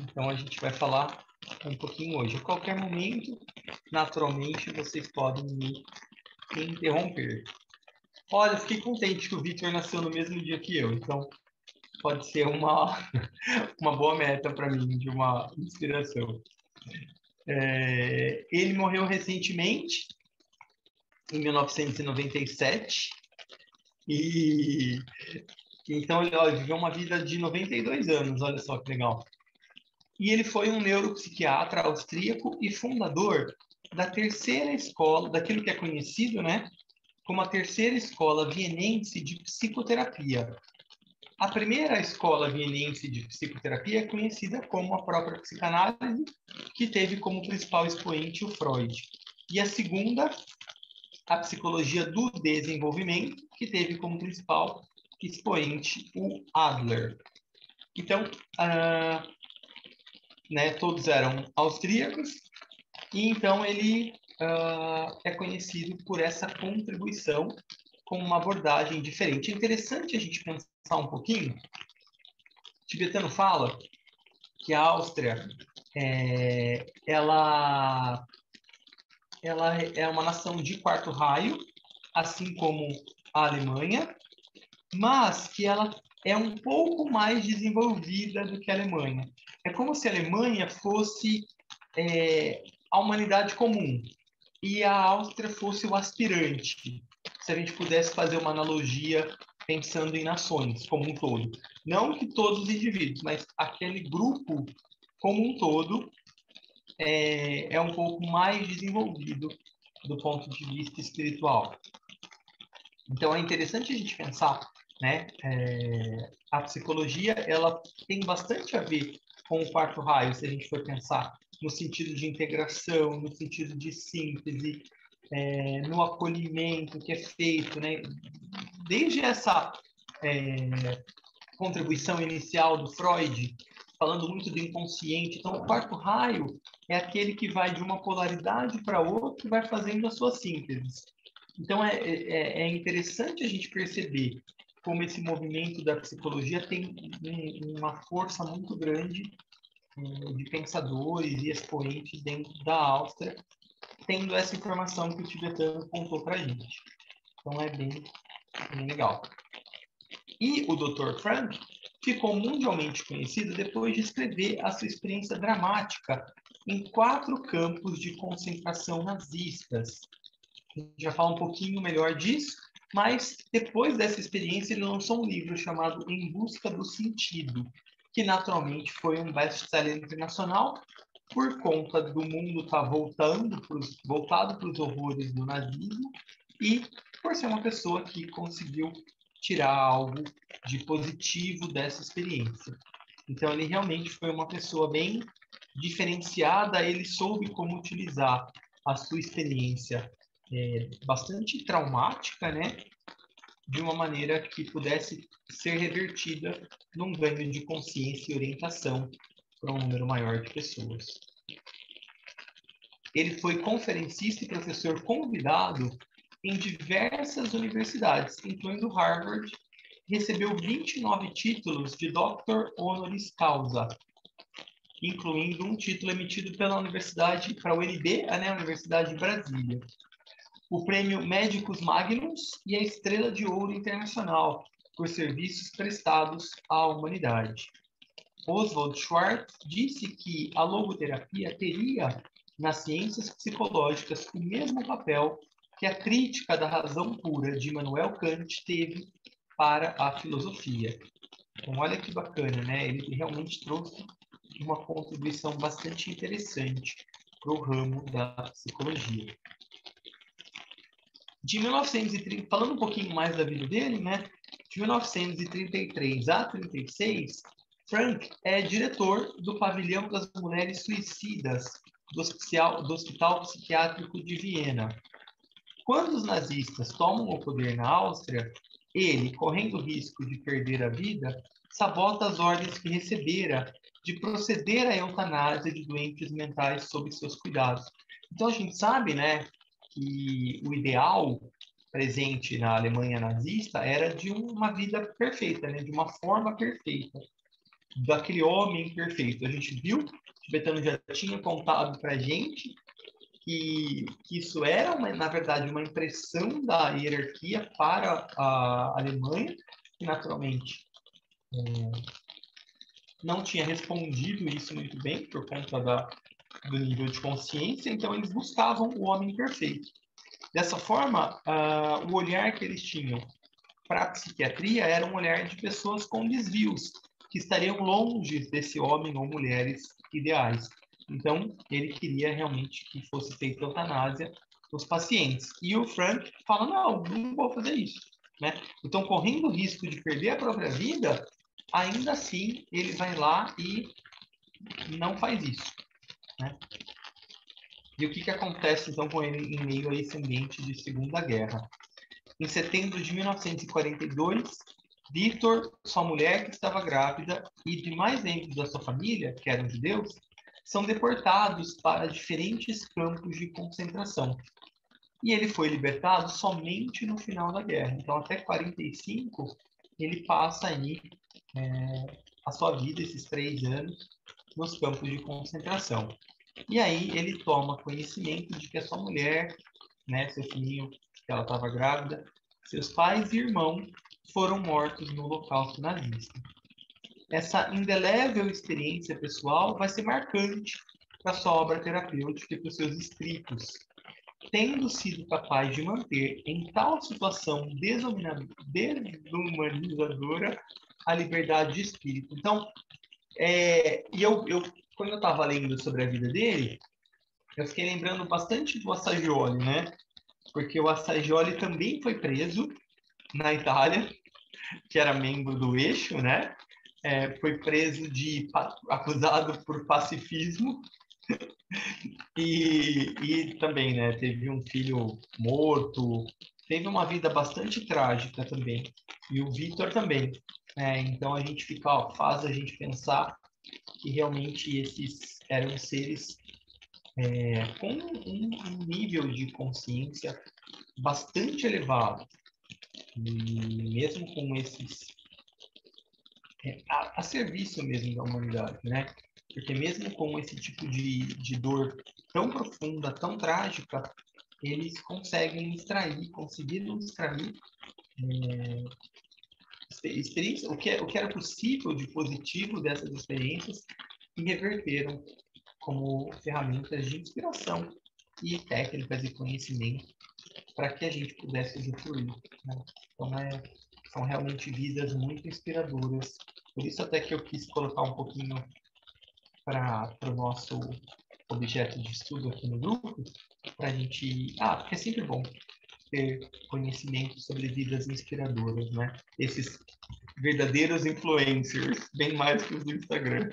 Então, a gente vai falar um pouquinho hoje. A qualquer momento, naturalmente, vocês podem me interromper. Olha, fiquei contente que o Victor nasceu no mesmo dia que eu, então pode ser uma boa meta para mim, de uma inspiração. Ele morreu recentemente, em 1997, e então ele viveu uma vida de 92 anos, olha só que legal. E ele foi um neuropsiquiatra austríaco e fundador da terceira escola, daquilo que é conhecido, né, como a terceira escola vienense de psicoterapia. A primeira escola vienense de psicoterapia é conhecida como a própria psicanálise, que teve como principal expoente o Freud. E a segunda, a psicologia do desenvolvimento, que teve como principal expoente o Adler. Então, todos eram austríacos, e então ele é conhecido por essa contribuição com uma abordagem diferente. É interessante a gente pensar um pouquinho. Tibetano fala que a Áustria ela é uma nação de quarto raio, assim como a Alemanha, mas que ela é um pouco mais desenvolvida do que a Alemanha. É como se a Alemanha fosse a humanidade comum e a Áustria fosse o aspirante, se a gente pudesse fazer uma analogia pensando em nações como um todo. Não que todos os indivíduos, mas aquele grupo como um todo é um pouco mais desenvolvido do ponto de vista espiritual. Então é interessante a gente pensar, né? A psicologia ela tem bastante a ver com o quarto raio, se a gente for pensar no sentido de integração, no sentido de síntese, no acolhimento que é feito, né? Desde essa contribuição inicial do Freud, falando muito do inconsciente. Então, o quarto raio é aquele que vai de uma polaridade para outra e vai fazendo a sua síntese. Então, é interessante a gente perceber como esse movimento da psicologia tem uma força muito grande de pensadores e expoentes dentro da Áustria, tendo essa informação que o tibetano contou para a gente. Então, é bem legal. E o Dr. Frank ficou mundialmente conhecido depois de escrever a sua experiência dramática em 4 campos de concentração nazistas. A gente já fala um pouquinho melhor disso, mas depois dessa experiência ele lançou um livro chamado Em Busca do Sentido, que naturalmente foi um best-seller internacional por conta do mundo estar voltado para os horrores do nazismo e por ser uma pessoa que conseguiu tirar algo de positivo dessa experiência. Então, ele realmente foi uma pessoa bem diferenciada, ele soube como utilizar a sua experiência bastante traumática, né, de uma maneira que pudesse ser revertida num ganho de consciência e orientação para um número maior de pessoas. Ele foi conferencista e professor convidado em diversas universidades, incluindo Harvard, recebeu 29 títulos de Doctor Honoris Causa, incluindo um título emitido pela Universidade, para a UNB, a Universidade de Brasília, o prêmio Médicos Magnus e a Estrela de Ouro Internacional, por serviços prestados à humanidade. Oswald Schwartz disse que a logoterapia teria, nas ciências psicológicas, o mesmo papel que a crítica da razão pura de Immanuel Kant teve para a filosofia. Então, olha que bacana, né? Ele realmente trouxe uma contribuição bastante interessante para o ramo da psicologia. De 1930, falando um pouquinho mais da vida dele, né? De 1933 a 36, Frank é diretor do Pavilhão das Mulheres Suicidas do Hospital Psiquiátrico de Viena. Quando os nazistas tomam o poder na Áustria, ele, correndo o risco de perder a vida, sabota as ordens que recebera de proceder à eutanásia de doentes mentais sob seus cuidados. Então a gente sabe, né, que o ideal presente na Alemanha nazista era de uma vida perfeita, né, de uma forma perfeita. daquele homem perfeito. A gente viu, o tibetano já tinha contado para a gente que isso era, na verdade, uma impressão da hierarquia para a Alemanha, que naturalmente não tinha respondido isso muito bem por conta do nível de consciência, então eles buscavam o homem perfeito. Dessa forma, o olhar que eles tinham para a psiquiatria era um olhar de pessoas com desvios, que estariam longe desse homem ou mulheres ideais. Então, ele queria realmente que fosse feita eutanásia dos pacientes. E o Frank fala, não vou fazer isso. Né? Então, correndo o risco de perder a própria vida, ainda assim, ele vai lá e não faz isso. Né? E o que acontece, então, com ele em meio a esse ambiente de Segunda Guerra? Em setembro de 1942, Victor, sua mulher que estava grávida e demais membros da sua família, que eram judeus, são deportados para diferentes campos de concentração. E ele foi libertado somente no final da guerra. Então, até 45, ele passa aí a sua vida, esses 3 anos, nos campos de concentração. E aí ele toma conhecimento de que a sua mulher, né, seu filhinho, que ela estava grávida, seus pais e irmão foram mortos no Holocausto nazista. Essa indelével experiência pessoal vai ser marcante para sua obra terapêutica e para os seus escritos, tendo sido capaz de manter em tal situação desumanizadora a liberdade de espírito. Então, quando eu estava lendo sobre a vida dele, eu fiquei lembrando bastante do Assagioli, né? Porque o Assagioli também foi preso na Itália, que era membro do Eixo, né? Foi preso acusado por pacifismo e também, né? Teve um filho morto, teve uma vida bastante trágica também. E o Victor também. Então a gente faz a gente pensar que realmente esses eram seres com um nível de consciência bastante elevado. E mesmo com esses a serviço mesmo da humanidade, né? Porque mesmo com esse tipo de dor tão profunda, tão trágica, eles conseguiram extrair experiência, o que era possível de positivo dessas experiências e reverteram como ferramentas de inspiração e técnicas e conhecimento para que a gente pudesse usufruir. Né? Então, são realmente vidas muito inspiradoras. Por isso até que eu quis colocar um pouquinho para o nosso objeto de estudo aqui no grupo, para a gente... porque é sempre bom ter conhecimento sobre vidas inspiradoras, né? Esses verdadeiros influencers, bem mais que os do Instagram.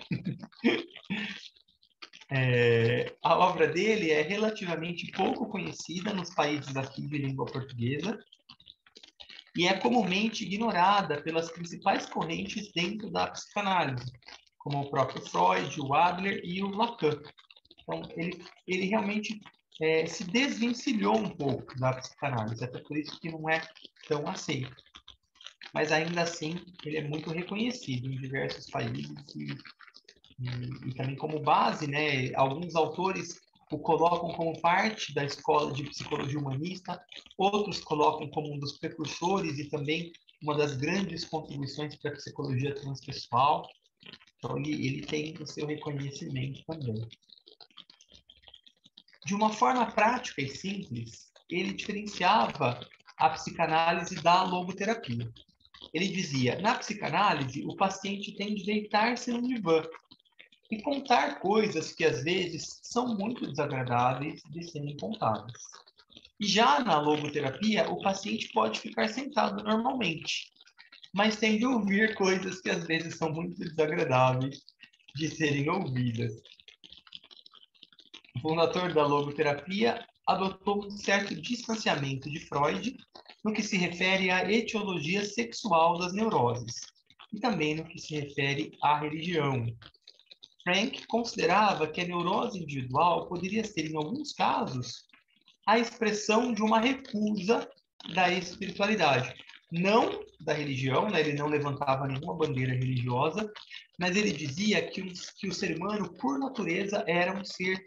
A obra dele é relativamente pouco conhecida nos países aqui de língua portuguesa e é comumente ignorada pelas principais correntes dentro da psicanálise, como o próprio Freud, o Adler e o Lacan. Então, ele realmente se desvencilhou um pouco da psicanálise, até por isso que não é tão aceito. Mas, ainda assim, ele é muito reconhecido em diversos países e também como base, né? Alguns autores o colocam como parte da escola de psicologia humanista, outros colocam como um dos precursores e também uma das grandes contribuições para a psicologia transpessoal. Então, ele tem o seu reconhecimento também. De uma forma prática e simples, ele diferenciava a psicanálise da logoterapia. Ele dizia, na psicanálise, o paciente tem de deitar-se no divã e contar coisas que, às vezes, são muito desagradáveis de serem contadas. E já na logoterapia, o paciente pode ficar sentado normalmente, mas tem de ouvir coisas que, às vezes, são muito desagradáveis de serem ouvidas. O fundador da logoterapia adotou um certo distanciamento de Freud no que se refere à etiologia sexual das neuroses e também no que se refere à religião. Frank considerava que a neurose individual poderia ser, em alguns casos, a expressão de uma recusa da espiritualidade. não da religião, né? Ele não levantava nenhuma bandeira religiosa, mas ele dizia que o ser humano, por natureza, era um ser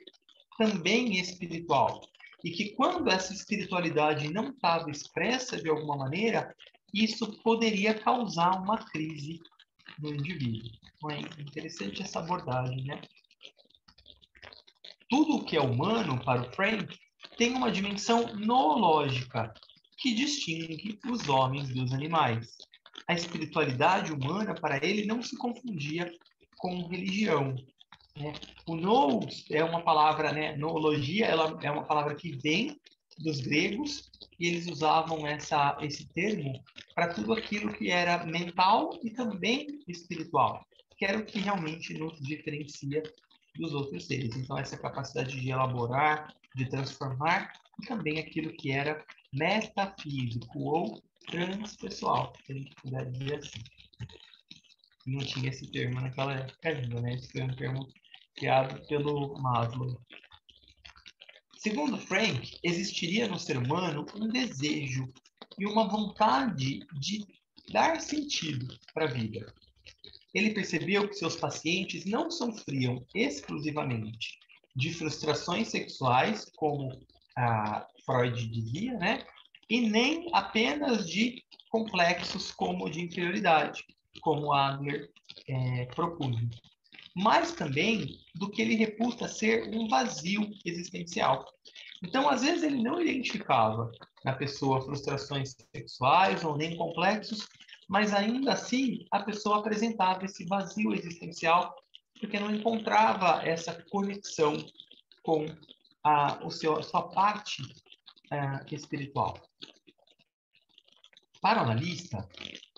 também espiritual. E que quando essa espiritualidade não estava expressa de alguma maneira, isso poderia causar uma crise no indivíduo. Então, é interessante essa abordagem, né? Tudo o que é humano, para o Frank, tem uma dimensão noológica, que distingue os homens dos animais. A espiritualidade humana, para ele, não se confundia com religião. Né? O nous é uma palavra, né? Noologia, ela é uma palavra que vem dos gregos, e eles usavam esse termo para tudo aquilo que era mental e também espiritual, que era o que realmente nos diferencia dos outros seres. Então, essa capacidade de elaborar, de transformar, e também aquilo que era metafísico ou transpessoal, se a gente puder dizer assim. Não tinha esse termo naquela época ainda, né? Esse foi um termo criado pelo Maslow. Segundo Frank, existiria no ser humano um desejo e uma vontade de dar sentido para a vida. Ele percebeu que seus pacientes não sofriam exclusivamente de frustrações sexuais, como Freud dizia, né? E nem apenas de complexos como de inferioridade, como Adler propunha, mas também do que ele reputa ser um vazio existencial. Então, às vezes, ele não identificava na pessoa frustrações sexuais ou nem complexos, mas ainda assim a pessoa apresentava esse vazio existencial porque não encontrava essa conexão com a sua parte espiritual. Para o analista,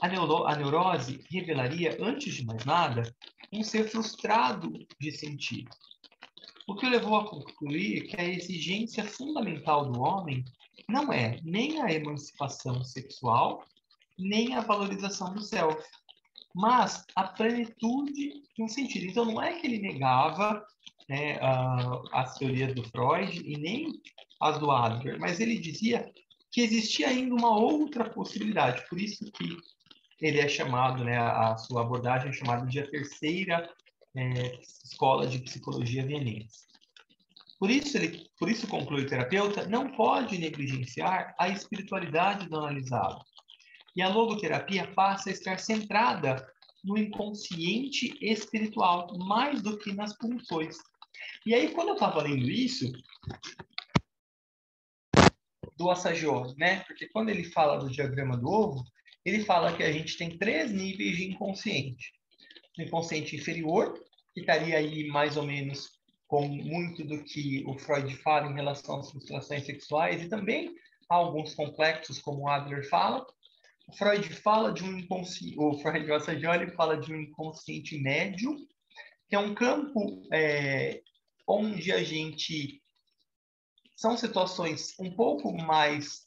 a neurose revelaria, antes de mais nada, um ser frustrado de sentido, o que o levou a concluir que a exigência fundamental do homem não é nem a emancipação sexual, nem a valorização do self, mas a plenitude de um sentido. Então, não é que ele negava, né, as teorias do Freud e nem as do Adler, mas ele dizia que existia ainda uma outra possibilidade. Por isso que ele é chamado, né, a sua abordagem é chamada de a terceira escola de psicologia vienense. Por isso, conclui o terapeuta, não pode negligenciar a espiritualidade do analisado. E a logoterapia passa a estar centrada no inconsciente espiritual, mais do que nas pulsões. E aí, quando eu estava lendo isso, do Assagioli, né? Porque quando ele fala do diagrama do ovo, ele fala que a gente tem 3 níveis de inconsciente. O inconsciente inferior, que estaria aí mais ou menos com muito do que o Freud fala em relação às frustrações sexuais e também alguns complexos, como o Adler fala. O Freud fala de um inconsciente, o Freud, o Assagioli fala de um inconsciente médio, que é um campo onde a gente são situações um pouco mais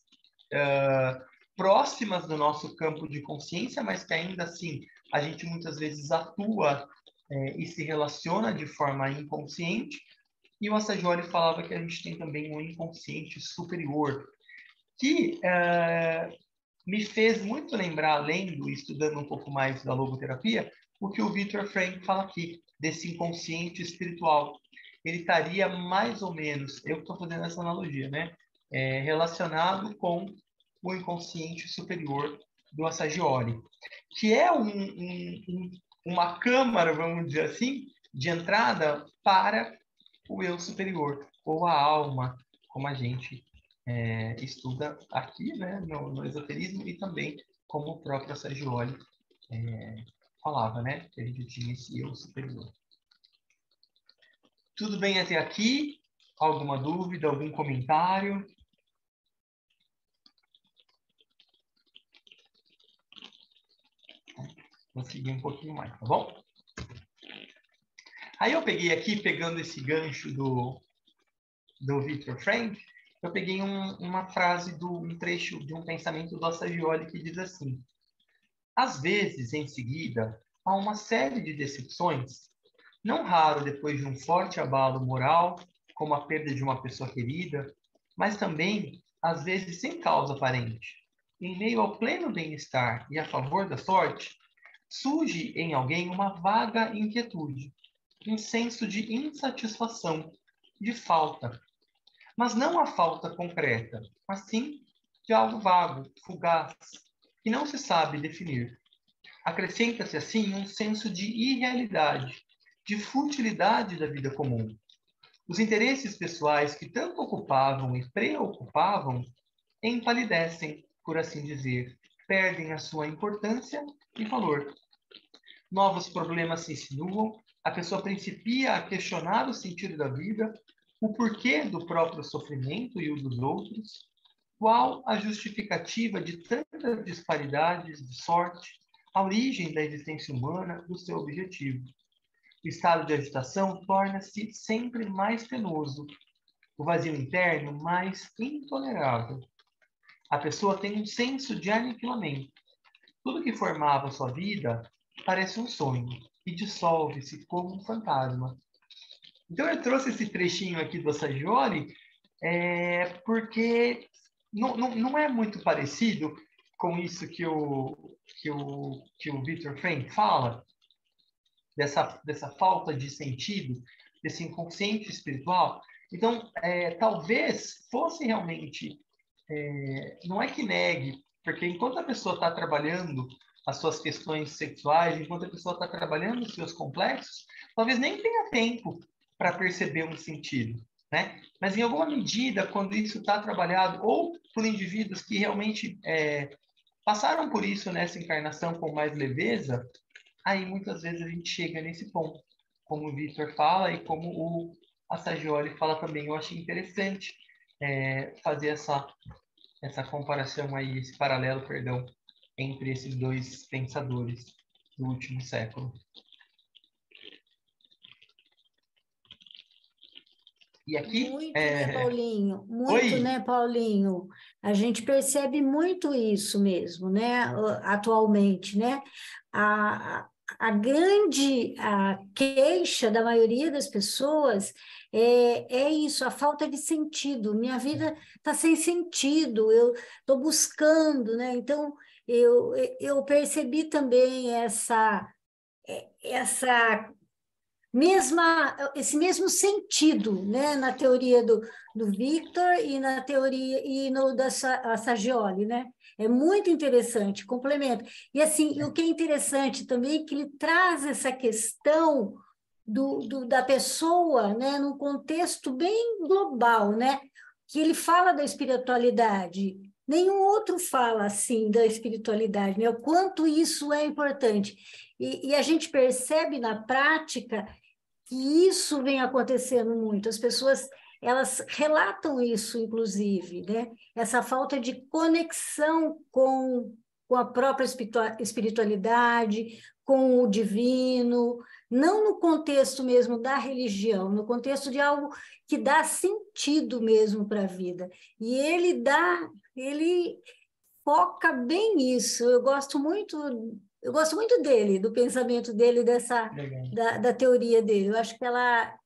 próximas do nosso campo de consciência, mas que ainda assim a gente muitas vezes atua e se relaciona de forma inconsciente. E o Assagioli falava que a gente tem também um inconsciente superior, que me fez muito lembrar, lendo e estudando um pouco mais da logoterapia, o que o Viktor Frankl fala aqui, desse inconsciente espiritual. Ele estaria mais ou menos, eu estou fazendo essa analogia, né? Relacionado com o inconsciente superior do Assagioli, que é uma câmara, vamos dizer assim, de entrada para o eu superior, ou a alma, como a gente estuda aqui, né, no esoterismo, e também como o próprio Assagioli falava, né, que a gente tinha esse eu superior. Tudo bem até aqui? Alguma dúvida, algum comentário? Vou seguir um pouquinho mais, tá bom? Aí eu peguei aqui, pegando esse gancho do Viktor Frankl, eu peguei uma frase, um trecho de um pensamento do Assagioli que diz assim: às vezes, em seguida, há uma série de decepções, não raro depois de um forte abalo moral, como a perda de uma pessoa querida, mas também, às vezes, sem causa aparente. em meio ao pleno bem-estar e a favor da sorte, surge em alguém uma vaga inquietude, um senso de insatisfação, de falta, mas não a falta concreta, mas sim de algo vago, fugaz, que não se sabe definir. Acrescenta-se assim um senso de irrealidade, de futilidade da vida comum. Os interesses pessoais que tanto ocupavam e preocupavam empalidecem, por assim dizer, perdem a sua importância e valor. Novos problemas se insinuam, a pessoa principia a questionar o sentido da vida, o porquê do próprio sofrimento e o dos outros, qual a justificativa de tantas disparidades de sorte, a origem da existência humana, do seu objetivo. O estado de agitação torna-se sempre mais penoso, o vazio interno mais intolerável. A pessoa tem um senso de aniquilamento. Tudo que formava sua vida parece um sonho e dissolve-se como um fantasma. Então eu trouxe esse trechinho aqui do Assagioli porque não é muito parecido com isso que o Viktor Frankl fala, dessa falta de sentido, desse inconsciente espiritual. Então, talvez fosse realmente, não é que negue, porque enquanto a pessoa está trabalhando as suas questões sexuais, enquanto a pessoa está trabalhando os seus complexos, talvez nem tenha tempo para perceber um sentido, né? Mas em alguma medida, quando isso está trabalhado, ou por indivíduos que realmente passaram por isso nessa encarnação com mais leveza, aí muitas vezes a gente chega nesse ponto, como o Victor fala e como o Assagioli fala também. Eu achei interessante fazer essa comparação aí, esse paralelo, perdão, entre esses dois pensadores do último século. E aqui... Muito, né, Paulinho? Muito, Oi! né, Paulinho? A gente percebe muito isso mesmo, né, atualmente, né? A, a grande queixa da maioria das pessoas é isso, a falta de sentido. Minha vida está sem sentido, eu estou buscando, né? Então, eu percebi também essa esse mesmo sentido, né, na teoria do Victor e na teoria e no da Saggioli, né? É muito interessante, complemento. E assim, o que é interessante também é que ele traz essa questão da pessoa, né, num contexto bem global, né? Que ele fala da espiritualidade. Nenhum outro fala assim da espiritualidade, né? O quanto isso é importante. E a gente percebe na prática que isso vem acontecendo muito. As pessoas, elas relatam isso, inclusive, né? Essa falta de conexão com a própria espiritualidade, com o divino, não no contexto mesmo da religião, no contexto de algo que dá sentido mesmo para a vida. E ele foca bem isso. Eu gosto muito dele, do pensamento dele, da teoria dele. Eu acho que ela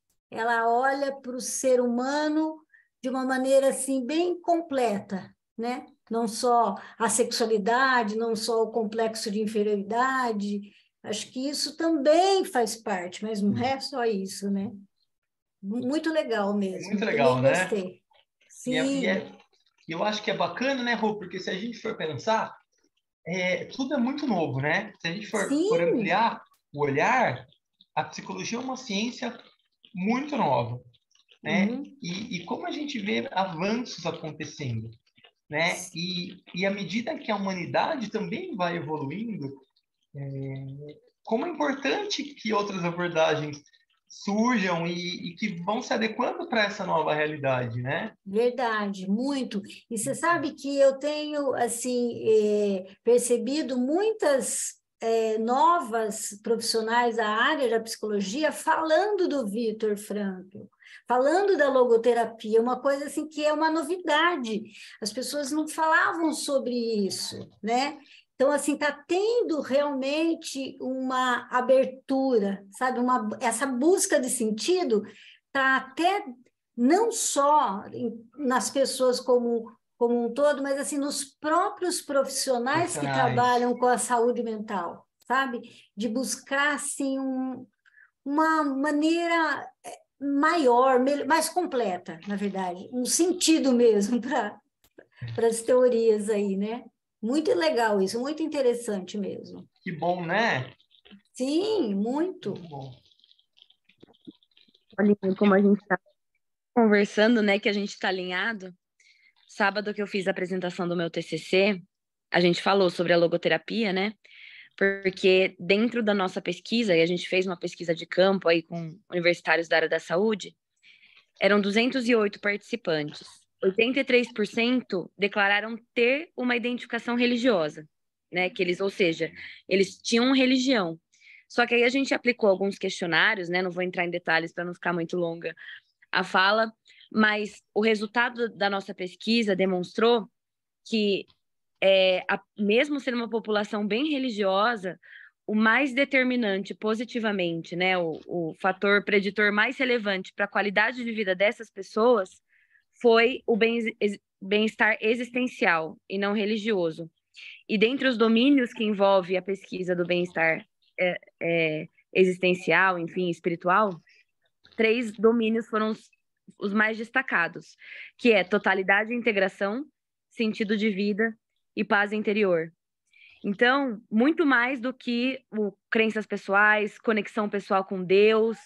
olha para o ser humano de uma maneira assim bem completa, né? Não só a sexualidade, não só o complexo de inferioridade. Acho que isso também faz parte, mas não é só isso, né? Muito legal É mesmo. muito Também legal, né? gostei. E, Sim, eu acho que é bacana, né, Rô? Porque se a gente for pensar, tudo é muito novo, né? Se a gente for sim. ampliar o olhar, a psicologia é uma ciência muito nova, né? Uhum. E como a gente vê avanços acontecendo, né? E à medida que a humanidade também vai evoluindo, como é importante que outras abordagens surjam e que vão se adequando para essa nova realidade, né? Verdade, muito. E você sabe que eu tenho assim percebido muitas novas profissionais da área da psicologia falando do Viktor Frankl, falando da logoterapia, uma coisa assim que é uma novidade. As pessoas não falavam sobre isso, né? Então, assim, está tendo realmente uma abertura, sabe? Essa busca de sentido está até não só nas pessoas como como um todo, mas assim nos próprios profissionais que trabalham com a saúde mental, sabe? De buscar assim uma maneira maior, mais completa, na verdade, um sentido mesmo para as teorias aí, né? Muito legal isso, muito interessante mesmo. Que bom, né? Sim, muito. Muito bom. Olha, como a gente está conversando, né, que a gente está alinhado. Sábado que eu fiz a apresentação do meu TCC, a gente falou sobre a logoterapia, né? Porque dentro da nossa pesquisa, e a gente fez uma pesquisa de campo aí com universitários da área da saúde, eram 208 participantes. 83% declararam ter uma identificação religiosa, né? Que eles, ou seja, eles tinham religião. Só que aí a gente aplicou alguns questionários, né? Não vou entrar em detalhes para não ficar muito longa a fala, mas o resultado da nossa pesquisa demonstrou que, mesmo sendo uma população bem religiosa, o mais determinante positivamente, né, o fator preditor mais relevante para a qualidade de vida dessas pessoas foi o bem-estar existencial e não religioso. E dentre os domínios que envolve a pesquisa do bem-estar existencial, enfim, espiritual, 3 domínios foram os mais destacados, que é totalidade e integração, sentido de vida e paz interior. Então, muito mais do que crenças pessoais, conexão pessoal com Deus,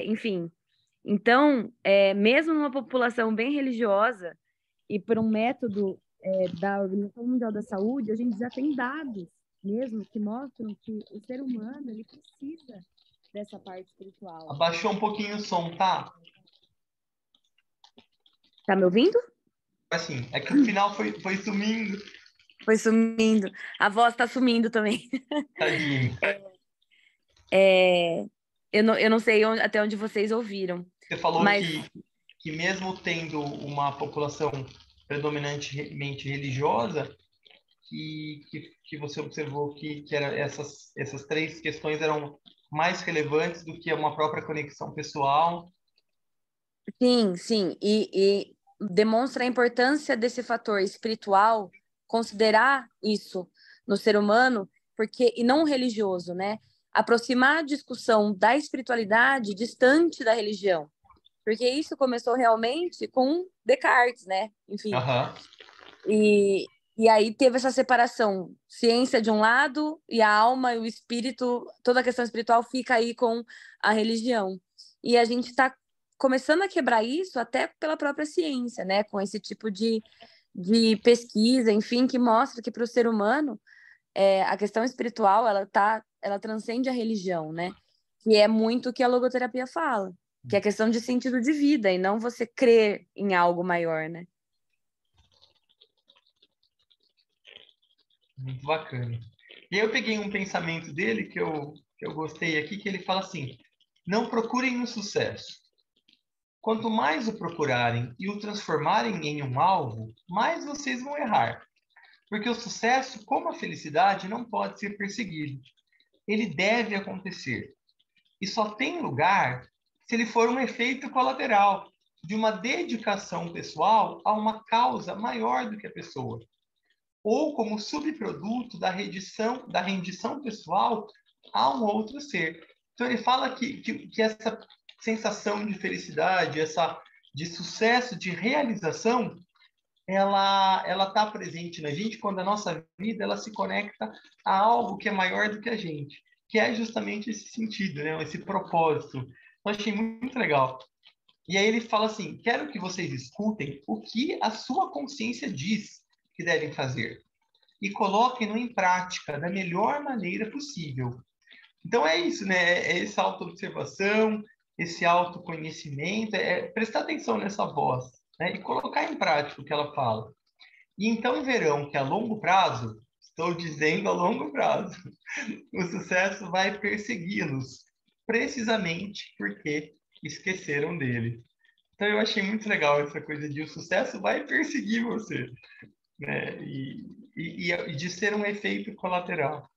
enfim. Então, mesmo numa população bem religiosa e por um método da Organização Mundial da Saúde, a gente já tem dados mesmo que mostram que o ser humano ele precisa dessa parte espiritual. Abaixou um pouquinho o som, tá? Tá me ouvindo? Assim, é que o final foi sumindo. Foi sumindo. A voz tá sumindo também. Tadinho. Eu não sei até onde vocês ouviram. Você falou mas... que mesmo tendo uma população predominantemente religiosa, que você observou que era essas 3 questões eram mais relevantes do que uma própria conexão pessoal. Sim, sim. E demonstra a importância desse fator espiritual, considerar isso no ser humano, e não religioso, né? Aproximar a discussão da espiritualidade distante da religião. Porque isso começou realmente com Descartes, né? Enfim. E aí teve essa separação, ciência de um lado e a alma e o espírito, toda a questão espiritual fica aí com a religião. E a gente está começando a quebrar isso até pela própria ciência, né? Com esse tipo de pesquisa, enfim, que mostra que para o ser humano a questão espiritual ela transcende a religião, né? Que é muito o que a logoterapia fala, que é a questão de sentido de vida e não você crer em algo maior, né? Muito bacana. E aí eu peguei um pensamento dele que eu gostei aqui, que ele fala assim: não procurem o sucesso. Quanto mais o procurarem e o transformarem em um alvo, mais vocês vão errar. Porque o sucesso, como a felicidade, não pode ser perseguido. Ele deve acontecer. E só tem lugar se ele for um efeito colateral de uma dedicação pessoal a uma causa maior do que a pessoa, ou como subproduto da rendição pessoal a um outro ser. Então ele fala que essa sensação de felicidade, de sucesso, de realização, ela está presente na gente quando a nossa vida ela se conecta a algo que é maior do que a gente, que é justamente esse sentido, né? Esse propósito. Eu achei muito legal. E aí ele fala assim: quero que vocês escutem o que a sua consciência diz que devem fazer e coloquem-no em prática da melhor maneira possível. Então é isso, né? É essa autoobservação, esse autoconhecimento, prestar atenção nessa voz, né? E colocar em prática o que ela fala. E então verão que a longo prazo, estou dizendo a longo prazo, o sucesso vai persegui-los, precisamente porque esqueceram dele. Então eu achei muito legal essa coisa de o sucesso vai perseguir você, né? E de ser um efeito colateral.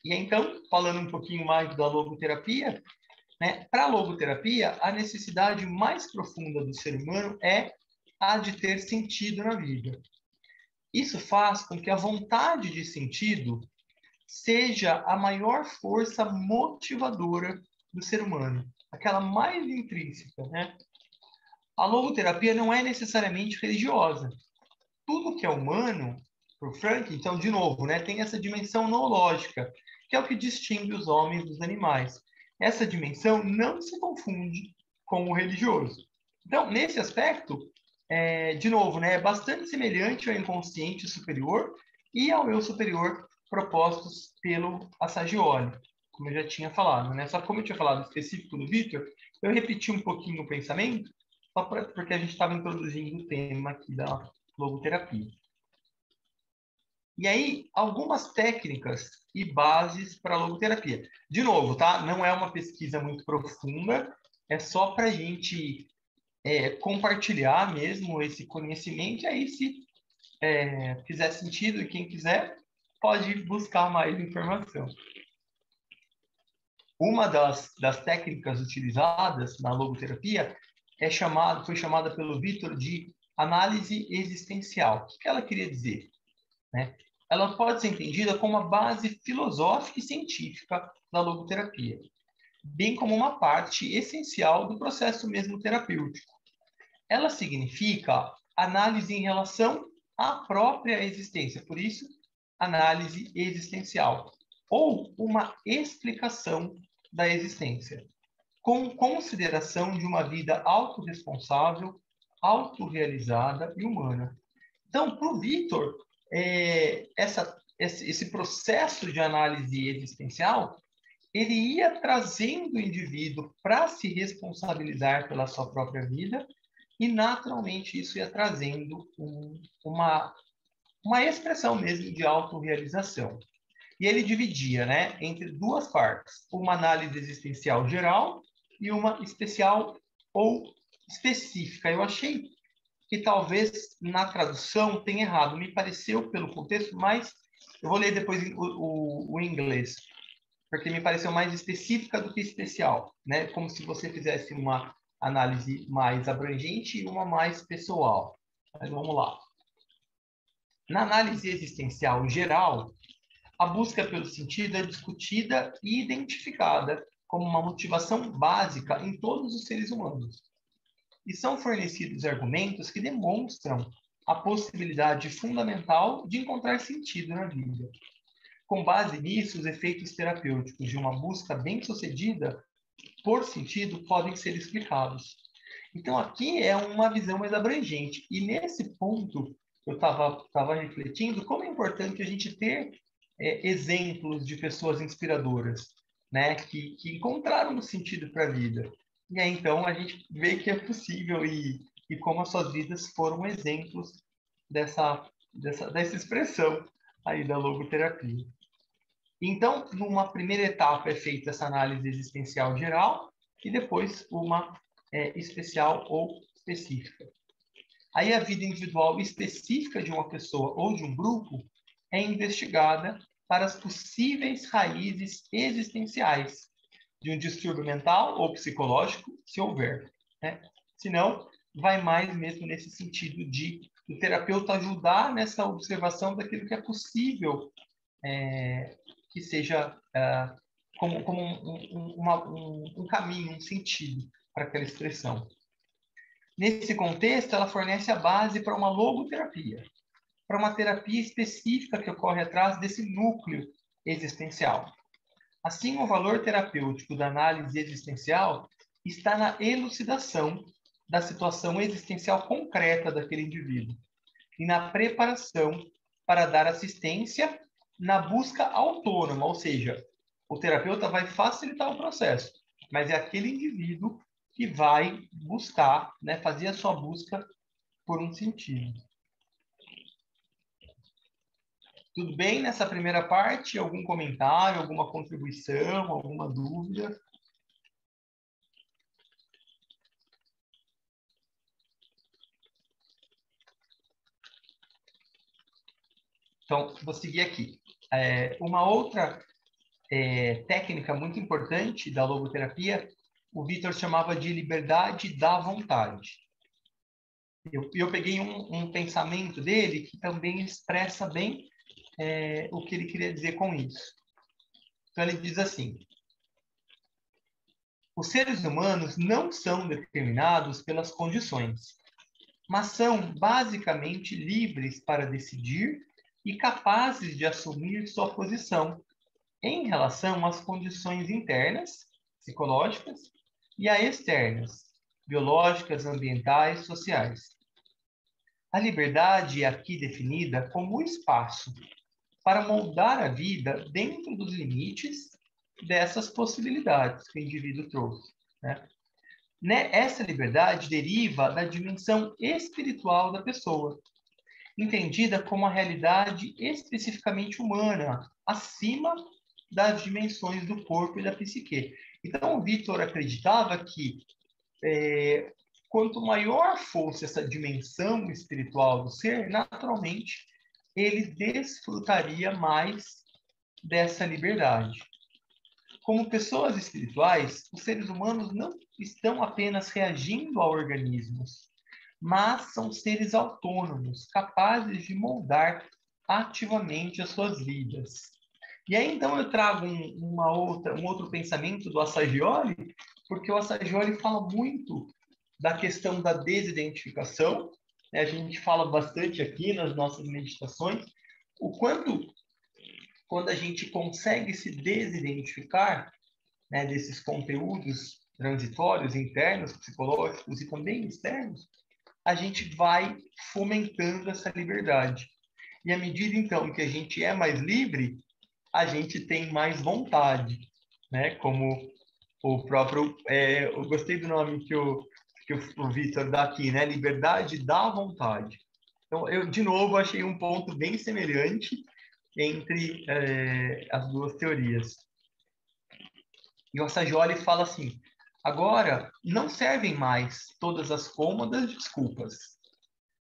E então, falando um pouquinho mais da logoterapia, né? Para a logoterapia, a necessidade mais profunda do ser humano é a de ter sentido na vida. Isso faz com que a vontade de sentido seja a maior força motivadora do ser humano, aquela mais intrínseca, né? A logoterapia não é necessariamente religiosa. Tudo que é humano, para o Frank, então, de novo, né, tem essa dimensão noológica, que é o que distingue os homens dos animais. Essa dimensão não se confunde com o religioso. Então, nesse aspecto, de novo, né, é bastante semelhante ao inconsciente superior e ao eu superior propostos pelo Assagioli, como eu já tinha falado, né? Só que como eu tinha falado específico do Victor, eu repeti um pouquinho o pensamento, porque a gente estava introduzindo o tema aqui da logoterapia. E aí, algumas técnicas e bases para a logoterapia. De novo, tá? Não é uma pesquisa muito profunda, é só para a gente compartilhar mesmo esse conhecimento. E aí, se fizer sentido, e quem quiser, pode buscar mais informação. Uma das técnicas utilizadas na logoterapia foi chamada pelo Victor de análise existencial. O que ela queria dizer? Né? Ela pode ser entendida como uma base filosófica e científica da logoterapia, bem como uma parte essencial do processo mesmo terapêutico. Ela significa análise em relação à própria existência, por isso, análise existencial, ou uma explicação da existência, com consideração de uma vida autorresponsável, autorrealizada e humana. Então, para o Victor, esse processo de análise existencial, ele ia trazendo o indivíduo para se responsabilizar pela sua própria vida e, naturalmente, isso ia trazendo uma expressão mesmo de autorrealização. E ele dividia, né, entre duas partes, uma análise existencial geral e uma especial ou específica. Eu achei que talvez na tradução tenha errado, me pareceu pelo contexto, mas eu vou ler depois o inglês, porque me pareceu mais específica do que especial, né? Como se você fizesse uma análise mais abrangente e uma mais pessoal. Mas vamos lá. Na análise existencial geral, a busca pelo sentido é discutida e identificada como uma motivação básica em todos os seres humanos. E são fornecidos argumentos que demonstram a possibilidade fundamental de encontrar sentido na vida. Com base nisso, os efeitos terapêuticos de uma busca bem-sucedida por sentido podem ser explicados. Então, aqui é uma visão mais abrangente. E nesse ponto, eu estava refletindo como é importante a gente ter exemplos de pessoas inspiradoras, né, que encontraram um sentido para a vida. E aí, então, a gente vê que é possível e como as suas vidas foram exemplos dessa expressão aí da logoterapia. Então, numa primeira etapa é feita essa análise existencial geral e depois uma especial ou específica. Aí a vida individual específica de uma pessoa ou de um grupo é investigada para as possíveis raízes existenciais de um distúrbio mental ou psicológico, se houver, né? Se não, vai mais mesmo nesse sentido de o terapeuta ajudar nessa observação daquilo que é possível que seja como um caminho, um sentido para aquela expressão. Nesse contexto, ela fornece a base para uma logoterapia, para uma terapia específica que ocorre atrás desse núcleo existencial. Assim, o valor terapêutico da análise existencial está na elucidação da situação existencial concreta daquele indivíduo e na preparação para dar assistência na busca autônoma, ou seja, o terapeuta vai facilitar o processo, mas é aquele indivíduo que vai buscar, né, fazer a sua busca por um sentido. Tudo bem nessa primeira parte? Algum comentário, alguma contribuição, alguma dúvida? Então, vou seguir aqui. Uma outra técnica muito importante da logoterapia o Victor chamava de liberdade da vontade. Eu peguei um pensamento dele que também expressa bem o que ele queria dizer com isso. Então, ele diz assim: os seres humanos não são determinados pelas condições, mas são basicamente livres para decidir e capazes de assumir sua posição em relação às condições internas, psicológicas, e a externas, biológicas, ambientais, sociais. A liberdade é aqui definida como o espaço para moldar a vida dentro dos limites dessas possibilidades que o indivíduo trouxe, né? Essa liberdade deriva da dimensão espiritual da pessoa, entendida como a realidade especificamente humana, acima das dimensões do corpo e da psique. Então, o Victor acreditava que quanto maior fosse essa dimensão espiritual do ser, naturalmente, ele desfrutaria mais dessa liberdade. Como pessoas espirituais, os seres humanos não estão apenas reagindo a organismos, mas são seres autônomos, capazes de moldar ativamente as suas vidas. E aí, então, eu trago um outro pensamento do Assagioli, porque o Assagioli fala muito da questão da desidentificação, né? A gente fala bastante aqui nas nossas meditações, o quanto, quando a gente consegue se desidentificar, né, desses conteúdos transitórios, internos, psicológicos e também externos, a gente vai fomentando essa liberdade. E à medida, então, que a gente é mais livre, a gente tem mais vontade, né? Como o próprio... eu gostei do nome que o Victor dá aqui, né? Liberdade da vontade. Então, eu, de novo, achei um ponto bem semelhante entre as duas teorias. E o Assagioli fala assim: agora não servem mais todas as cômodas desculpas,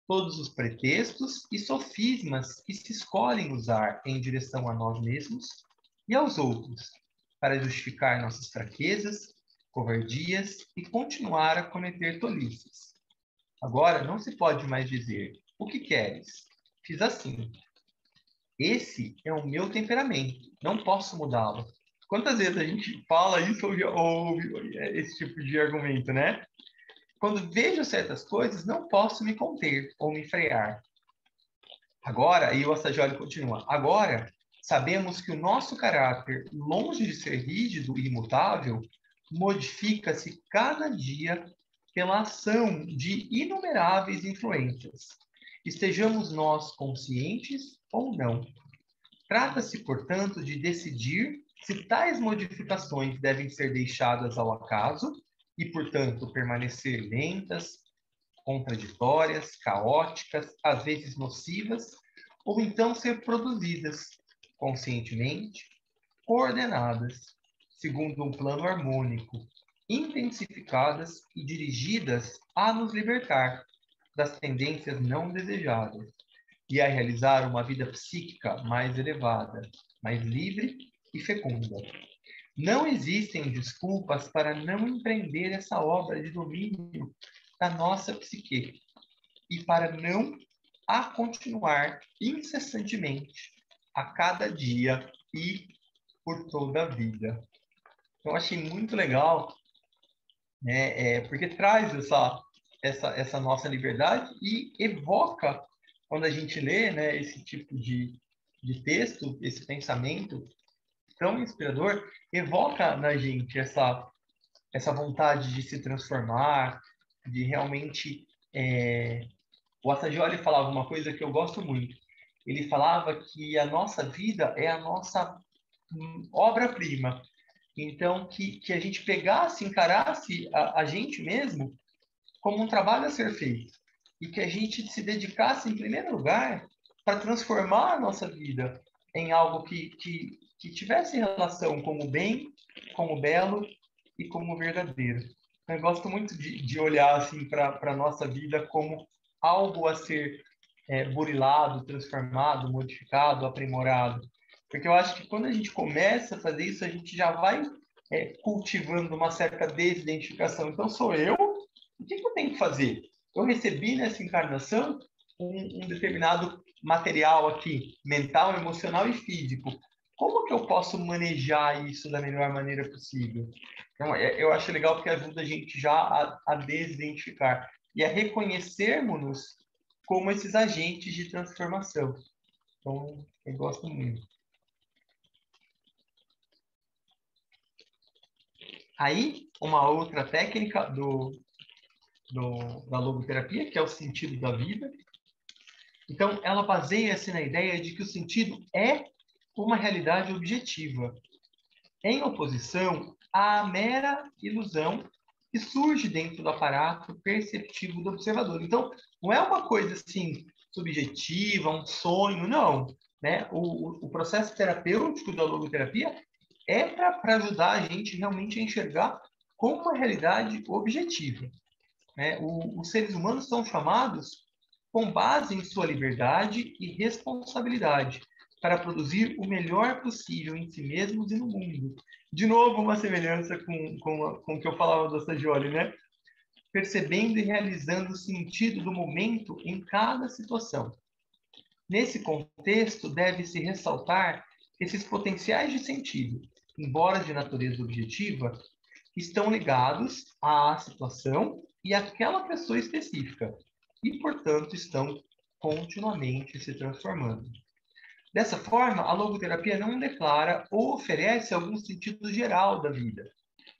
todos os pretextos e sofismas que se escolhem usar em direção a nós mesmos e aos outros, para justificar nossas fraquezas, covardias e continuar a cometer tolices. Agora não se pode mais dizer: o que queres? Fiz assim. Esse é o meu temperamento, não posso mudá-lo. Quantas vezes a gente fala isso ou ouve esse tipo de argumento, né? Quando vejo certas coisas, não posso me conter ou me frear. Agora, e o Assagioli continua, agora sabemos que o nosso caráter, longe de ser rígido e imutável, modifica-se cada dia pela ação de inumeráveis influências. Estejamos nós conscientes ou não. Trata-se, portanto, de decidir se tais modificações devem ser deixadas ao acaso e, portanto, permanecer lentas, contraditórias, caóticas, às vezes nocivas, ou então ser produzidas conscientemente, coordenadas, segundo um plano harmônico, intensificadas e dirigidas a nos libertar das tendências não desejadas e a realizar uma vida psíquica mais elevada, mais livre e fecunda. Não existem desculpas para não empreender essa obra de domínio da nossa psique e para não a continuar incessantemente a cada dia e por toda a vida. Eu achei muito legal, né, porque traz essa nossa liberdade e evoca, quando a gente lê, né, esse tipo de texto, esse pensamento tão inspirador, evoca na gente essa vontade de se transformar, de realmente... O Assagioli falava uma coisa que eu gosto muito. Ele falava que a nossa vida é a nossa obra-prima. Então, que a gente pegasse, encarasse a gente mesmo como um trabalho a ser feito. E que a gente se dedicasse, em primeiro lugar, para transformar a nossa vida em algo que tivesse relação como bem, como belo e como verdadeiro. Eu gosto muito de olhar assim, para a nossa vida como algo a ser burilado, transformado, modificado, aprimorado. Porque eu acho que quando a gente começa a fazer isso, a gente já vai cultivando uma certa desidentificação. Então, sou eu, o que eu tenho que fazer? Eu recebi nessa encarnação um determinado material aqui, mental, emocional e físico. Como que eu posso manejar isso da melhor maneira possível? Então, eu acho legal porque ajuda a gente já a desidentificar e a reconhecermos-nos como esses agentes de transformação. Então, eu gosto muito. Aí, uma outra técnica da logoterapia, que é o sentido da vida. Então, ela baseia-se na ideia de que o sentido é uma realidade objetiva, em oposição à mera ilusão que surge dentro do aparato perceptivo do observador. Então, não é uma coisa assim subjetiva, um sonho, não. Né? O processo terapêutico da logoterapia é para ajudar a gente realmente a enxergar como uma realidade objetiva. Né? Os seres humanos são chamados com base em sua liberdade e responsabilidade para produzir o melhor possível em si mesmos e no mundo. De novo, uma semelhança com o que eu falava do Assagioli, né? Percebendo e realizando o sentido do momento em cada situação. Nesse contexto, deve-se ressaltar que esses potenciais de sentido, embora de natureza objetiva, estão ligados à situação e àquela pessoa específica, e, portanto, estão continuamente se transformando. Dessa forma, a logoterapia não declara ou oferece algum sentido geral da vida.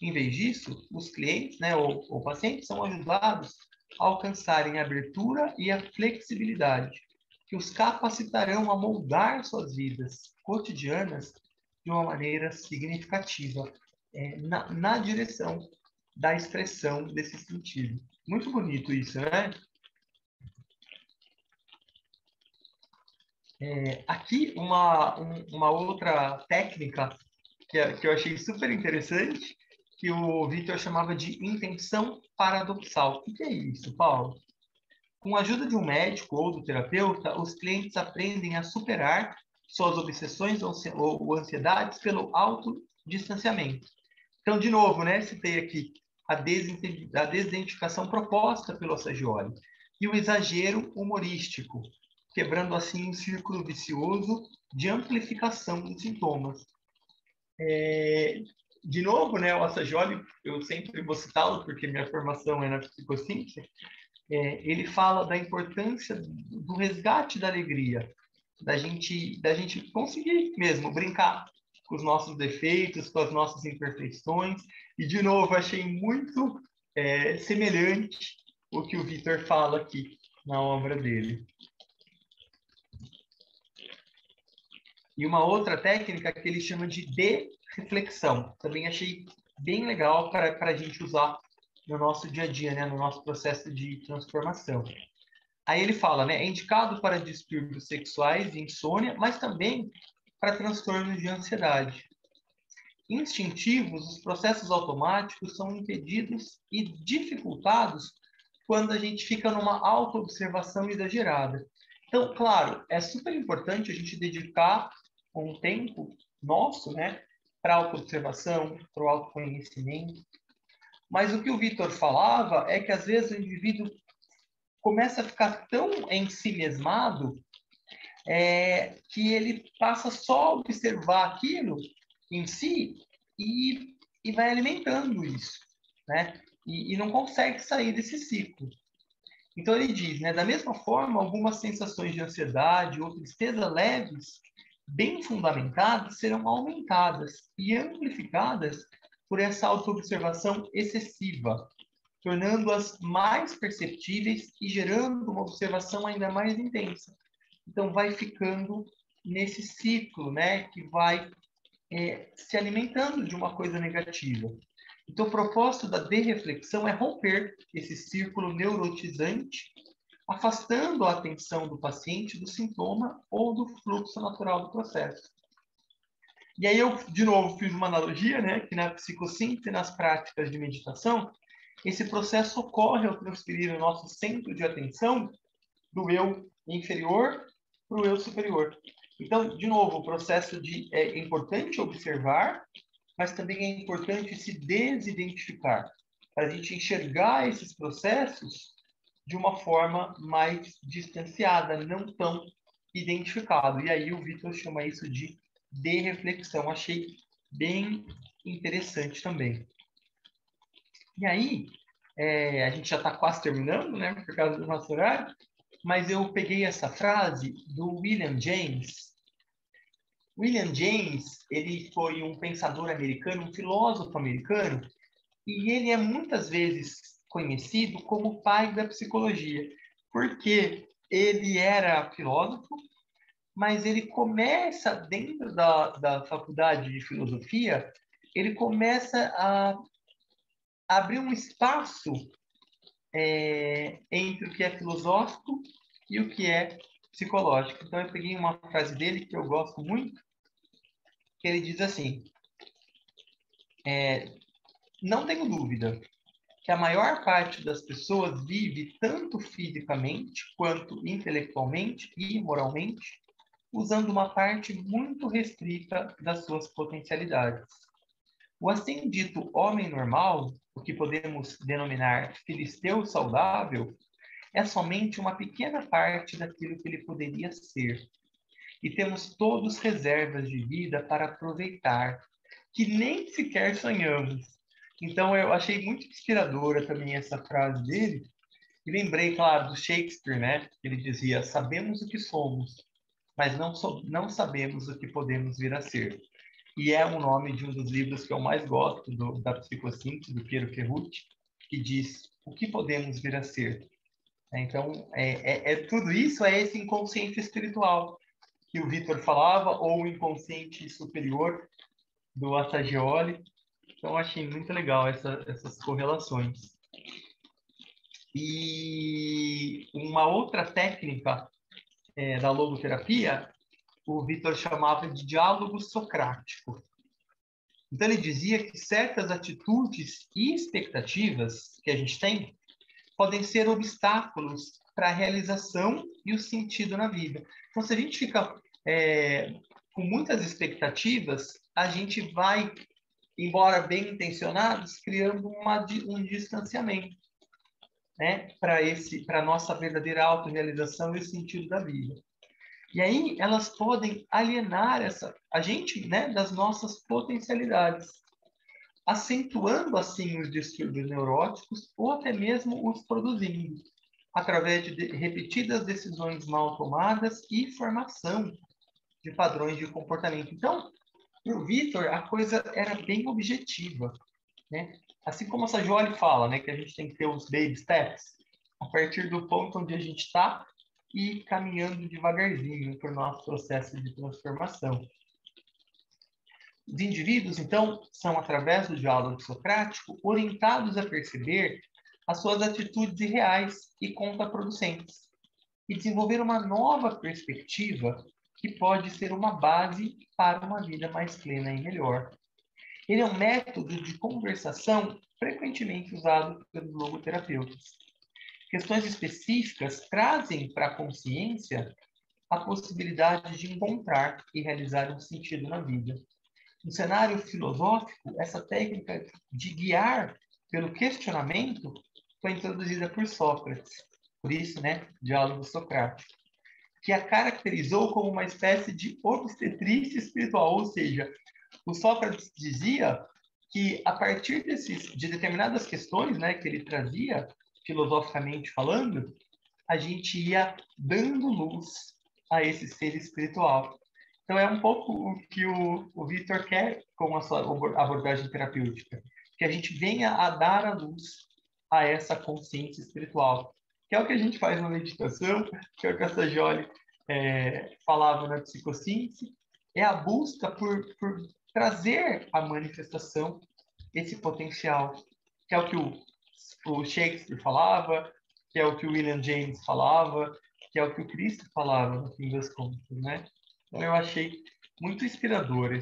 Em vez disso, os clientes, né, ou pacientes são ajudados a alcançarem a abertura e a flexibilidade, que os capacitarão a moldar suas vidas cotidianas de uma maneira significativa, na direção da expressão desse sentido. Muito bonito isso, né? Aqui, uma outra técnica que eu achei super interessante, que o Victor chamava de intenção paradoxal. O que é isso, Paulo? Com a ajuda de um médico ou do terapeuta, os clientes aprendem a superar suas obsessões ou ansiedades pelo autodistanciamento. Então, de novo, né, citei aqui a desidentificação proposta pelo Assagioli e o exagero humorístico, quebrando assim um círculo vicioso de amplificação dos sintomas. De novo, né, o Assagioli, eu sempre vou citá-lo porque minha formação é na psicossíntese, ele fala da importância do resgate da alegria, da gente conseguir mesmo brincar com os nossos defeitos, com as nossas imperfeições. E, de novo, achei muito semelhante o que o Victor fala aqui na obra dele. E uma outra técnica que ele chama de reflexão. Também achei bem legal para a gente usar no nosso dia a dia, né? No nosso processo de transformação. Aí ele fala, né? É indicado para distúrbios sexuais e insônia, mas também para transtornos de ansiedade. Instintivos, os processos automáticos são impedidos e dificultados quando a gente fica numa autoobservação exagerada. Então, claro, é super importante a gente dedicar um tempo nosso, né, para a autoobservação, para o autoconhecimento. Mas o que o Victor falava é que, às vezes, o indivíduo começa a ficar tão ensimesmado que ele passa só a observar aquilo em si e vai alimentando isso, né? E não consegue sair desse ciclo. Então ele diz, né, da mesma forma, algumas sensações de ansiedade ou tristeza leves, bem fundamentadas, serão aumentadas e amplificadas por essa autoobservação excessiva, tornando-as mais perceptíveis e gerando uma observação ainda mais intensa. Então vai ficando nesse ciclo, né, que vai se alimentando de uma coisa negativa. Então, o propósito da derreflexão é romper esse círculo neurotizante, afastando a atenção do paciente do sintoma ou do fluxo natural do processo. E aí eu, de novo, fiz uma analogia, né, que na psicossíntese, nas práticas de meditação, esse processo ocorre ao transferir o nosso centro de atenção do eu inferior para o eu superior. Então, de novo, o processo é importante observar, mas também é importante se desidentificar, para a gente enxergar esses processos de uma forma mais distanciada, não tão identificado. E aí o Vitor chama isso de reflexão. Achei bem interessante também. E aí, a gente já está quase terminando, né, por causa do nosso horário, mas eu peguei essa frase do William James. William James, ele foi um pensador americano, um filósofo americano, e ele é muitas vezes conhecido como o pai da psicologia, porque ele era filósofo, mas ele começa, dentro da faculdade de filosofia, ele começa a abrir um espaço entre o que é filosófico e o que é psicológico. Então, eu peguei uma frase dele que eu gosto muito, que ele diz assim, não tenho dúvida que a maior parte das pessoas vive tanto fisicamente quanto intelectualmente e moralmente, usando uma parte muito restrita das suas potencialidades. O assim dito homem normal, o que podemos denominar filisteu saudável, é somente uma pequena parte daquilo que ele poderia ser. E temos todos reservas de vida para aproveitar, que nem sequer sonhamos. Então, eu achei muito inspiradora também essa frase dele. E lembrei, claro, do Shakespeare, né? Ele dizia, sabemos o que somos, mas não sabemos o que podemos vir a ser. E é o nome de um dos livros que eu mais gosto da psicossíntese, do Piero Ferrucci, que diz o que podemos vir a ser. Então, tudo isso é esse inconsciente espiritual que o Vitor falava, ou o inconsciente superior do Assagioli. Então, achei muito legal essas correlações. E uma outra técnica da logoterapia, o Vitor chamava de diálogo socrático. Então, ele dizia que certas atitudes e expectativas que a gente tem podem ser obstáculos para a realização e o sentido na vida. Então, se a gente fica com muitas expectativas, a gente vai, embora bem intencionados, criando um distanciamento, né, para a nossa verdadeira autorrealização e o sentido da vida. E aí elas podem alienar a gente, né, das nossas potencialidades, acentuando assim os distúrbios neuróticos ou até mesmo os produzindo, através de repetidas decisões mal tomadas e formação de padrões de comportamento. Então, para o Vitor, a coisa era bem objetiva, né? Assim como a Sagioli fala, né, que a gente tem que ter os baby steps, a partir do ponto onde a gente está e caminhando devagarzinho para o nosso processo de transformação. Os indivíduos, então, são, através do diálogo socrático, orientados a perceber as suas atitudes irreais e contraproducentes e desenvolver uma nova perspectiva que pode ser uma base para uma vida mais plena e melhor. Ele é um método de conversação frequentemente usado pelos logoterapeutas. Questões específicas trazem para a consciência a possibilidade de encontrar e realizar um sentido na vida. No cenário filosófico, essa técnica de guiar pelo questionamento foi introduzida por Sócrates, por isso, né, diálogo socrático, que a caracterizou como uma espécie de obstetrícia espiritual, ou seja, o Sócrates dizia que a partir de determinadas questões, né, que ele trazia, filosoficamente falando, a gente ia dando luz a esse ser espiritual. Então, é um pouco o que o Vitor quer com a sua abordagem terapêutica, que a gente venha a dar a luz a essa consciência espiritual, que é o que a gente faz na meditação, que é o que a Sagioli falava na psicossíntese, é a busca por trazer à manifestação esse potencial, que é o que o Shakespeare falava, que é o que o William James falava, que é o que o Cristo falava, no fim das contas, né? Então, eu achei muito inspirador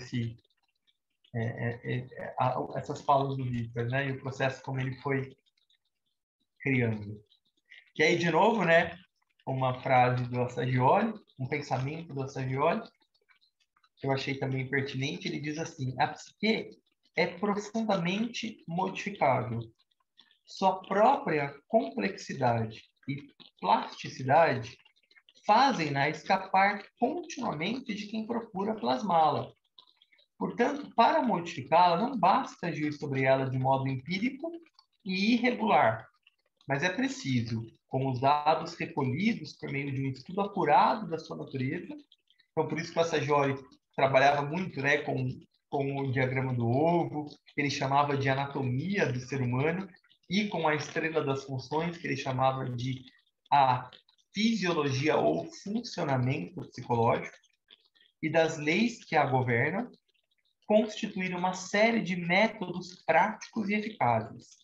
essas falas do Victor, né? E o processo como ele foi criando. E aí, de novo, né? Uma frase do Assagioli, um pensamento do Assagioli, que eu achei também pertinente. Ele diz assim: a psique é profundamente modificável. Sua própria complexidade e plasticidade fazem-na escapar continuamente de quem procura plasmá-la. Portanto, para modificá-la, não basta agir sobre ela de modo empírico e irregular, mas é preciso, com os dados recolhidos por meio de um estudo apurado da sua natureza. Então, por isso que o Assagioli trabalhava muito, né, com o diagrama do ovo, que ele chamava de anatomia do ser humano, e com a estrela das funções, que ele chamava de a fisiologia ou funcionamento psicológico, e das leis que a governam, constituir uma série de métodos práticos e eficazes,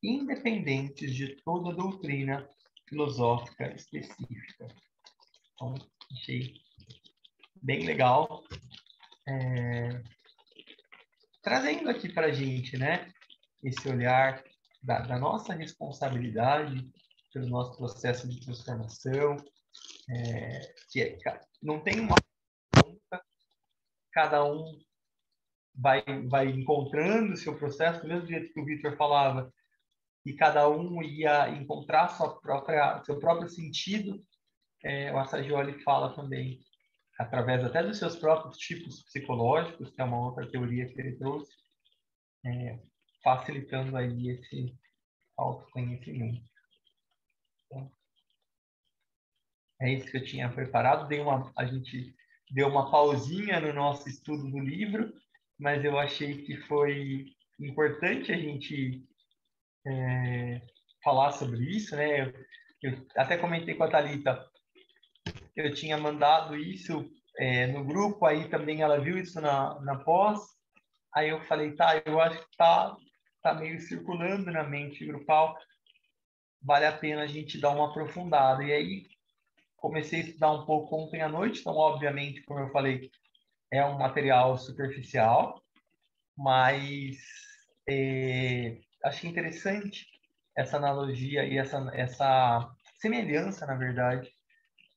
independentes de toda doutrina filosófica específica. Então, achei bem legal, trazendo aqui para a gente, né, esse olhar da nossa responsabilidade pelo nosso processo de transformação, que não tem uma cada um vai encontrando o seu processo, do mesmo jeito que o Victor falava, e cada um ia encontrar seu próprio sentido. O Assagioli fala também, através até dos seus próprios tipos psicológicos, que é uma outra teoria que ele trouxe, facilitando aí esse autoconhecimento. Então, é isso que eu tinha preparado. A gente deu uma pausinha no nosso estudo do livro, mas eu achei que foi importante a gente falar sobre isso, né? Eu até comentei com a Thalita que eu tinha mandado isso no grupo, aí também ela viu isso na pós, aí eu falei, tá, eu acho que tá meio circulando na mente grupal, vale a pena a gente dar uma aprofundada. E aí comecei a estudar um pouco ontem à noite, então obviamente, como eu falei, é um material superficial, mas achei interessante essa analogia e essa semelhança, na verdade,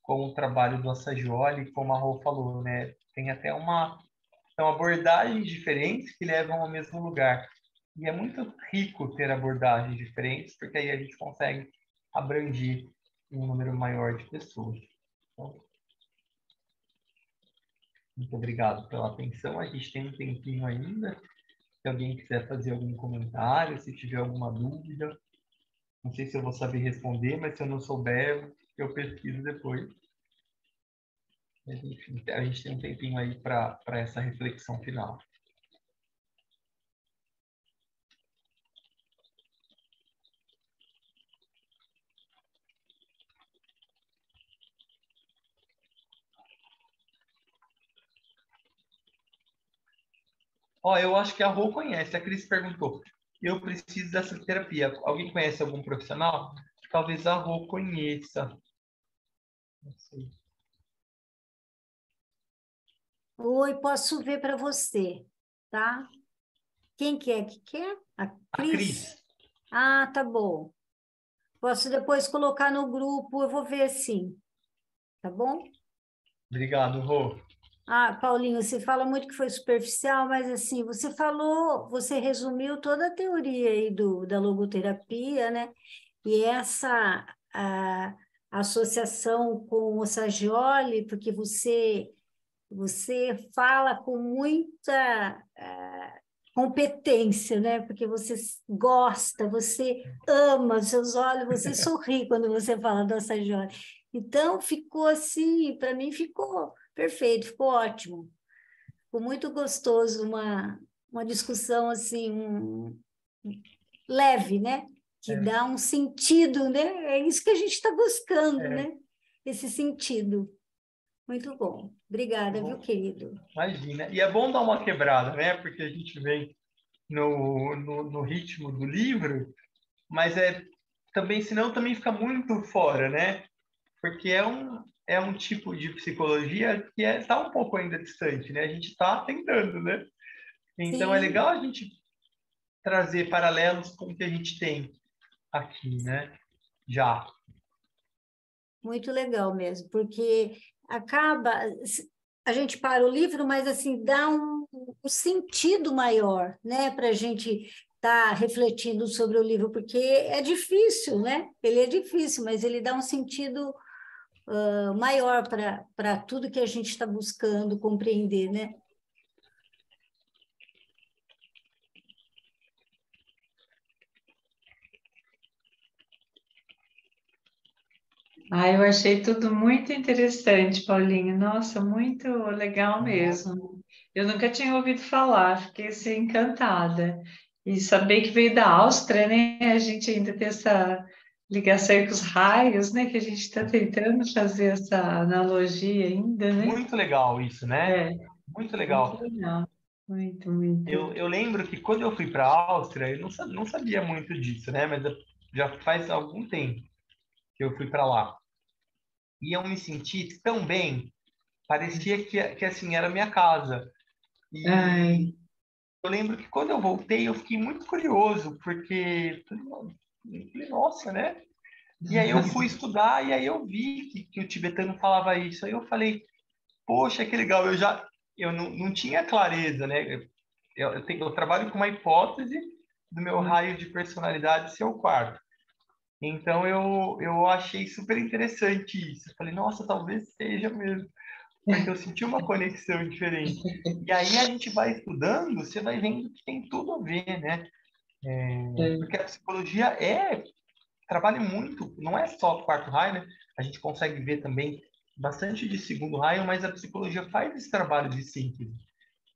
com o trabalho do Assagioli, como a Rô falou, né? Tem até são abordagens diferentes que levam ao mesmo lugar. E é muito rico ter abordagens diferentes, porque aí a gente consegue abranger um número maior de pessoas. Então, muito obrigado pela atenção. A gente tem um tempinho ainda. Se alguém quiser fazer algum comentário, se tiver alguma dúvida, não sei se eu vou saber responder, mas se eu não souber, eu pesquiso depois. Mas, enfim, a gente tem um tempinho aí para essa reflexão final. Ó, eu acho que a Rô conhece. A Cris perguntou. Eu preciso dessa terapia. Alguém conhece algum profissional? Talvez a Rô conheça. Não sei. Oi, posso ver para você, tá? Quem que é que quer? A A Cris. Ah, tá bom. Posso depois colocar no grupo, eu vou ver sim, tá bom? Obrigado, Rô. Ah, Paulinho, você fala muito que foi superficial, mas assim, você resumiu toda a teoria aí da logoterapia, né? E essa associação com o Saggioli, porque você fala com muita competência, né? Porque você gosta, você ama, seus olhos, você sorri quando você fala da Saggioli. Então, ficou assim, para mim ficou perfeito, ficou ótimo. Ficou muito gostoso, uma discussão assim, leve, né? Que dá um sentido, né? É isso que a gente está buscando, né? Esse sentido. Muito bom. Obrigada, viu, querido? Imagina. E é bom dar uma quebrada, né? Porque a gente vem no ritmo do livro, mas também, senão também fica muito fora, né? Porque é um tipo de psicologia que está um pouco ainda distante, né? A gente está tentando, né? Então é Sim, legal a gente trazer paralelos com o que a gente tem aqui, né? Já. muito legal mesmo, porque acaba, a gente para o livro, mas assim, dá um sentido maior, né, para a gente estar refletindo sobre o livro, porque é difícil, né? Ele é difícil, mas ele dá um sentido maior para tudo que a gente está buscando compreender, né? Ah, eu achei tudo muito interessante, Paulinho. Nossa, muito legal mesmo. Eu nunca tinha ouvido falar, fiquei assim, encantada. E saber que veio da Áustria, né? A gente ainda tem essa ligação aí com os raios, né? Que a gente está tentando fazer essa analogia ainda, né? Muito legal isso, né? É, Muito muito legal. legal. Muito, muito. Eu lembro que quando eu fui para a Áustria, eu não sabia muito disso, né? Mas já faz algum tempo que eu fui para lá. E eu me senti tão bem, parecia que assim, era minha casa. E Ai, eu lembro que quando eu voltei, eu fiquei muito curioso, porque falei, nossa, né? E aí eu fui estudar e aí eu vi que o tibetano falava isso. Aí eu falei, poxa, que legal. Eu não tinha clareza, né? Eu trabalho com uma hipótese do meu raio de personalidade ser o quarto. Então eu achei super interessante isso. Eu falei, nossa, talvez seja mesmo, porque eu senti uma conexão diferente. E aí a gente vai estudando, você vai vendo que tem tudo a ver, né? Porque a psicologia trabalha muito, não é só quarto raio, né? A gente consegue ver também bastante de segundo raio, mas a psicologia faz esse trabalho de síntese,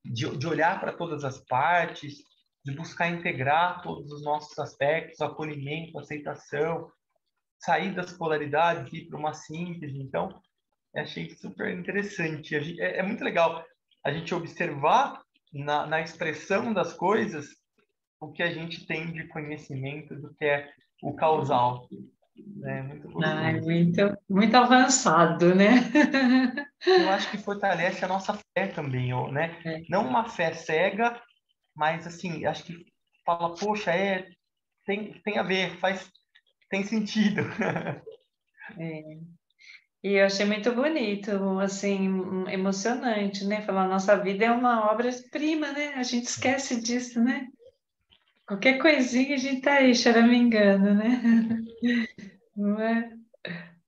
de olhar para todas as partes, de buscar integrar todos os nossos aspectos, acolhimento, aceitação, sair das polaridades e ir para uma síntese. Então, eu achei super interessante. É muito legal a gente observar na expressão das coisas o que a gente tem de conhecimento do que é o causal. É muito ai, gostoso. muito, muito avançado, né? Eu acho que fortalece a nossa fé também, né? Não uma fé cega, mas assim, acho que fala, poxa, tem a ver, tem sentido. E eu achei muito bonito, assim, emocionante, né? Falar, nossa vida é uma obra-prima, né? A gente esquece disso, né? Qualquer coisinha a gente tá aí choramingando, né? Não é?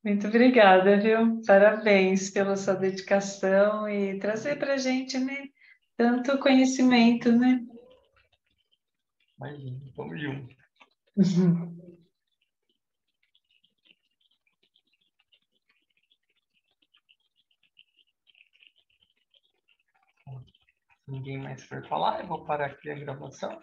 Muito obrigada, viu? Parabéns pela sua dedicação e trazer pra gente, né? Tanto conhecimento, né? Imagina, vamos junto. Se ninguém mais for falar, eu vou parar aqui a gravação.